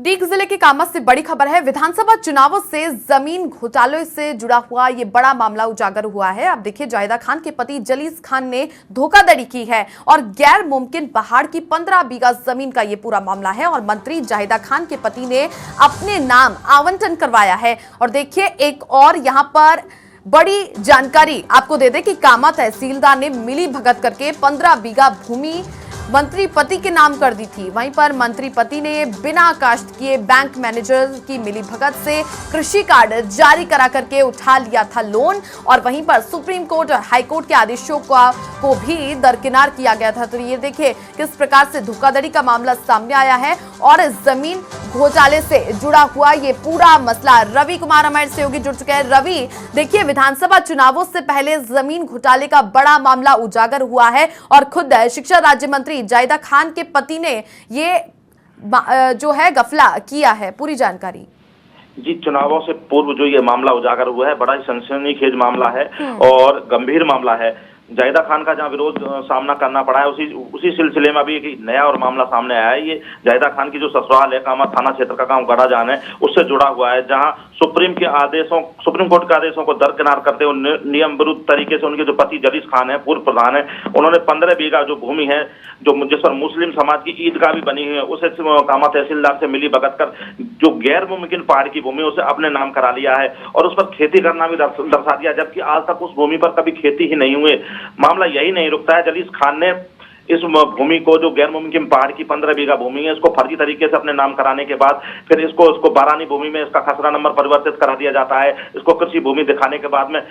दीग जिले के कामा से बड़ी खबर है। विधानसभा चुनावों से जमीन घोटाले से जुड़ा हुआ ये बड़ा मामला उजागर हुआ है। अब देखिए, जाहिदा खान के पति जलीस खान ने धोखाधड़ी की है और गैर मुमकिन पहाड़ की 15 बीघा जमीन का ये पूरा मामला है और मंत्री जाहिदा खान के पति ने अपने नाम आवंटन करवाया है। और देखिए, एक और यहाँ पर बड़ी जानकारी आपको दे दें कि कामा तहसीलदार ने मिली भगत करके 15 बीघा भूमि मंत्री पति के नाम कर दी थी। वहीं पर मंत्री पति ने बिना काश्त किए बैंक मैनेजर की मिलीभगत से कृषि कार्ड जारी करा करके उठा लिया था लोन और वहीं पर सुप्रीम कोर्ट और हाई कोर्ट के आदेशों को भी दरकिनार किया गया था। तो ये देखिए किस प्रकार से धोखाधड़ी का मामला सामने आया है और जमीन घोटाले से जुड़ा हुआ ये पूरा मसला। रवि कुमार हमारे सहयोगी जुड़ चुके हैं। रवि, देखिए, विधानसभा चुनावों से पहले जमीन घोटाले का बड़ा मामला उजागर हुआ है और खुद शिक्षा राज्य मंत्री जाहिदा खान के पति ने ये जो है गफला किया है। पूरी जानकारी जी, चुनावों से पूर्व जो ये मामला उजागर हुआ है, बड़ा ही सनसनीखेज मामला है और गंभीर मामला है। जाहिदा खान का जहां विरोध सामना करना पड़ा है, उसी सिलसिले में अभी एक नया और मामला सामने आया है। ये जाहिदा खान की जो ससुराल है, कामा थाना क्षेत्र का गांव गड़ाजान है, उससे जुड़ा हुआ है, जहां सुप्रीम कोर्ट के आदेशों को दरकिनार करते हुए नियम विरुद्ध तरीके से उनके जो पति जलीस खान है, पूर्व प्रधान है, उन्होंने 15 बीघा जो भूमि है, जो जिस पर मुस्लिम समाज की ईदगाह भी बनी हुई है, उसे कामा तहसीलदार से मिली भगत कर जो गैर मुमकिन पहाड़ की भूमि उसे अपने नाम करा लिया है और उस पर खेती करना भी दर्शा दिया, जबकि आज तक उस भूमि पर कभी खेती ही नहीं हुई। मामला यही नहीं रुकता है। जलीस खान ने इस भूमि को, जो गैर मुमकिन पहाड़ की 15 बीघा भूमि है, इसको फर्जी तरीके से अपने नाम कराने के बाद फिर इसको बारानी भूमि में इसका खसरा नंबर परिवर्तित करा दिया जाता है। इसको कृषि भूमि दिखाने के बाद में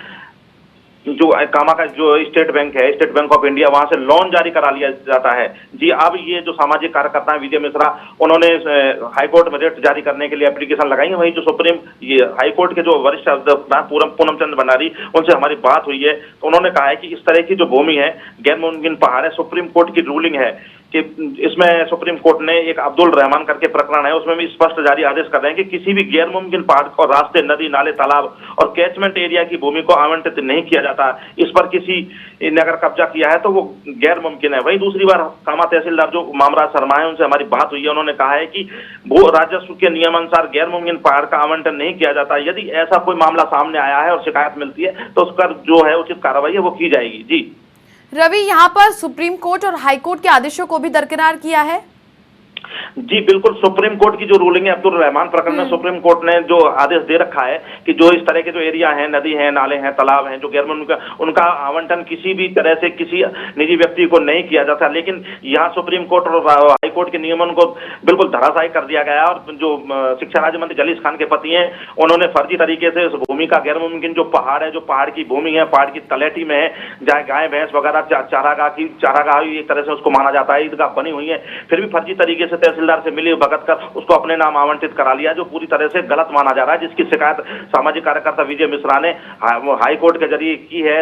जो कामा का जो स्टेट बैंक ऑफ इंडिया, वहां से लोन जारी करा लिया जाता है। जी, अब ये जो सामाजिक कार्यकर्ता है विजय मिश्रा, उन्होंने हाईकोर्ट में रेट जारी करने के लिए एप्लीकेशन लगाई है। वहीं जो हाईकोर्ट के जो वरिष्ठ पूनम चंद्र भंडारी, उनसे हमारी बात हुई है, तो उन्होंने कहा है कि इस तरह की जो भूमि है, गैर मुमकिन पहाड़ है, सुप्रीम कोर्ट की रूलिंग है कि इसमें सुप्रीम कोर्ट ने एक अब्दुल रहमान करके प्रकरण है, उसमें भी स्पष्ट जारी आदेश कर रहे हैं कि किसी भी गैर मुमकिन पहाड़ और रास्ते, नदी, नाले, तालाब और कैचमेंट एरिया की भूमि को आवंटित नहीं किया जाता। इस पर किसी ने अगर कब्जा किया है तो वो गैर मुमकिन है। वहीं दूसरी बार कामा तहसीलदार जो मामराज शर्मा है, उनसे हमारी बात हुई है, उन्होंने कहा है कि वो राजस्व के नियमानुसार गैर मुमकिन पहाड़ का आवंटन नहीं किया जाता। यदि ऐसा कोई मामला सामने आया है और शिकायत मिलती है तो उस पर जो है उचित कार्रवाई है वो की जाएगी। जी रवि, यहाँ पर सुप्रीम कोर्ट और हाई कोर्ट के आदेशों को भी दरकिनार किया है। जी बिल्कुल, सुप्रीम कोर्ट की जो रूलिंग है अब्दुल रहमान प्रकरण में सुप्रीम कोर्ट ने जो आदेश दे रखा है कि जो इस तरह के जो एरिया हैं, नदी हैं, नाले हैं, तालाब हैं, जो गैर उनका आवंटन किसी भी तरह से किसी निजी व्यक्ति को नहीं किया जाता। लेकिन यहाँ सुप्रीम कोर्ट और हाई कोर्ट के नियमों को बिल्कुल धराशायी कर दिया गया और जो शिक्षा राज्य मंत्री जलीस खान के पति हैं, उन्होंने फर्जी तरीके से उस भूमि का गैर मुमकिन जो पहाड़ है, जो पहाड़ की भूमि है, पहाड़ की तलेटी में है, जहाँ गाय भैंस वगैरह चारागाह एक तरह से उसको माना जाता है, ईदगाह बनी हुई है, फिर भी फर्जी तरीके से तहसीलदार से मिली भगत कर उसको अपने नाम आवंटित करा लिया, जो पूरी तरह से गलत माना जा रहा है। जिसकी शिकायत सामाजिक कार्यकर्ता विजय मिश्रा ने हाई कोर्ट के जरिए की है,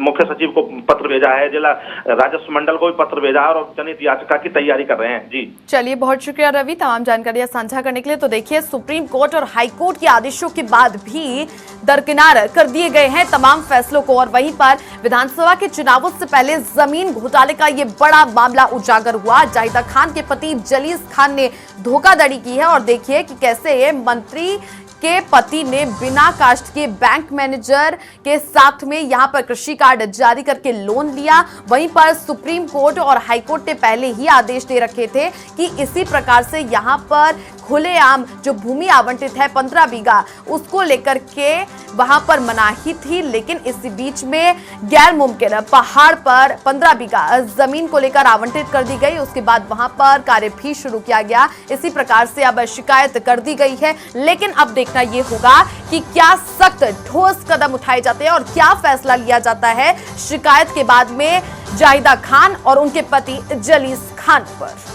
मुख्य सचिव को पत्र भेजा है, जिला राजस्व मंडल को भी पत्र भेजा है और जनहित याचिका की तैयारी कर रहे हैं। जी चलिए, बहुत शुक्रिया रवि तमाम जानकारियां साझा करने के लिए। तो देखिए, सुप्रीम कोर्ट और हाई कोर्ट के आदेशों के बाद भी दरकिनार कर दिए गए हैं तमाम फैसलों को और वहीं पर विधानसभा के चुनावों से पहले जमीन घोटाले का ये बड़ा मामला उजागर हुआ। जाहिदा खान के पति जलीस खान ने धोखाधड़ी की है और देखिए कि कैसे मंत्री के पति ने बिना काश्त के बैंक मैनेजर के साथ में यहां पर कृषि कार्ड जारी करके लोन लिया। वहीं पर सुप्रीम कोर्ट और हाई कोर्ट ने पहले ही आदेश दे रखे थे कि इसी प्रकार से यहां पर खुलेआम जो भूमि आवंटित है 15 बीघा, उसको लेकर के वहां पर मनाही थी। लेकिन इसी बीच में गैर मुमकिन पहाड़ पर 15 बीघा जमीन को लेकर आवंटित कर दी गई। उसके बाद वहां पर कार्य भी शुरू किया गया। इसी प्रकार से अब शिकायत कर दी गई है। लेकिन अब देखना यह होगा कि क्या सख्त ठोस कदम उठाए जाते हैं और क्या फैसला लिया जाता है शिकायत के बाद में जाहिदा खान और उनके पति जलीस खान पर।